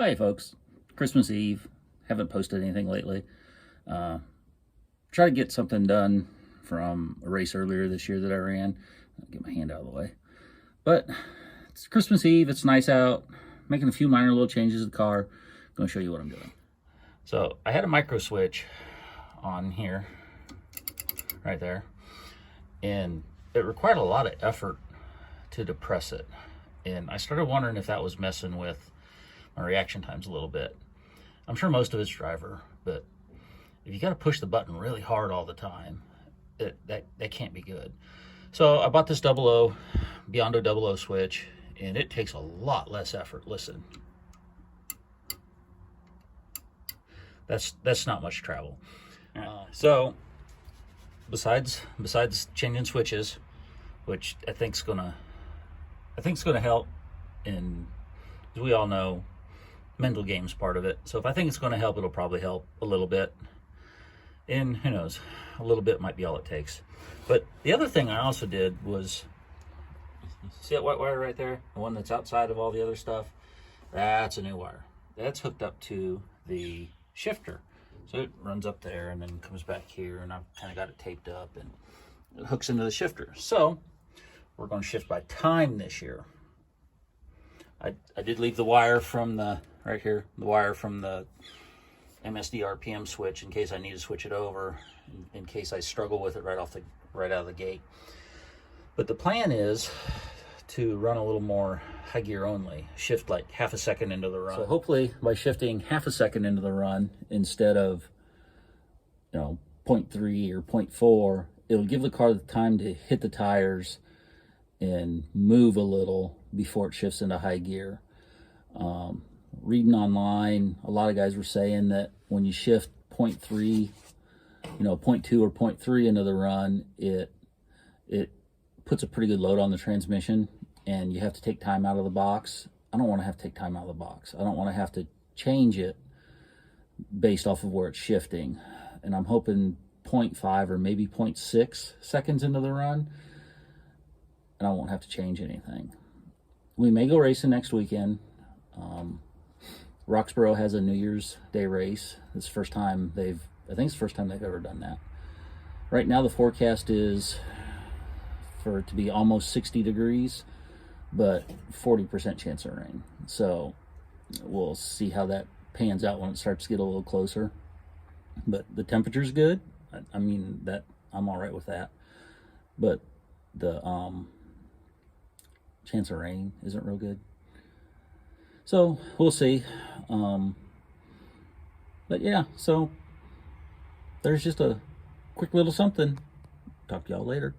Hey folks, Christmas Eve. Haven't posted anything lately. Try to get something done from a race earlier this year that I ran. I'll get my hand out of the way. But it's Christmas Eve, it's nice out. Making a few minor little changes to the car. Going to show you what I'm doing. So I had a micro switch on here, right there. And it required a lot of effort to depress it. And I started wondering if that was messing with my reaction times a little bit. I'm sure most of it's driver, but if you got to push the button really hard all the time, that can't be good. So I bought this Biondo 00 switch, and it takes a lot less effort. Listen, that's not much travel. So besides changing switches, which I think's gonna help, and as we all know, mental game's part of it. So if I think it's going to help, it'll probably help a little bit. And who knows, a little bit might be all it takes. But the other thing I also did was, see that white wire right there? The one that's outside of all the other stuff? That's a new wire. That's hooked up to the shifter. So it runs up there and then comes back here, and I've kind of got it taped up and it hooks into the shifter. So we're going to shift by time this year. I did leave the wire from the, right here, the wire from the MSD RPM switch in case I need to switch it over, in case I struggle with it right out of the gate. But the plan is to run a little more high gear only, shift like half a second into the run. So hopefully by shifting half a second into the run instead of, 0.3 or 0.4, it'll give the car the time to hit the tires and move a little before it shifts into high gear. Reading online, a lot of guys were saying that when you shift 0.3, 0.2 or 0.3 into the run, it puts a pretty good load on the transmission, and you have to take time out of the box. I don't want to have to take time out of the box. I don't want to have to change it based off of where it's shifting. And I'm hoping 0.5 or maybe 0.6 seconds into the run, and I won't have to change anything. We may go racing next weekend. Roxborough has a New Year's Day race. It's the first time I think it's the first time they've ever done that. Right now the forecast is for it to be almost 60 degrees, but 40% chance of rain. So we'll see how that pans out when it starts to get a little closer. But the temperature's good. I mean, that I'm all right with that. But the chance of rain isn't real good. So we'll see. But yeah, so there's just a quick little something. Talk to y'all later.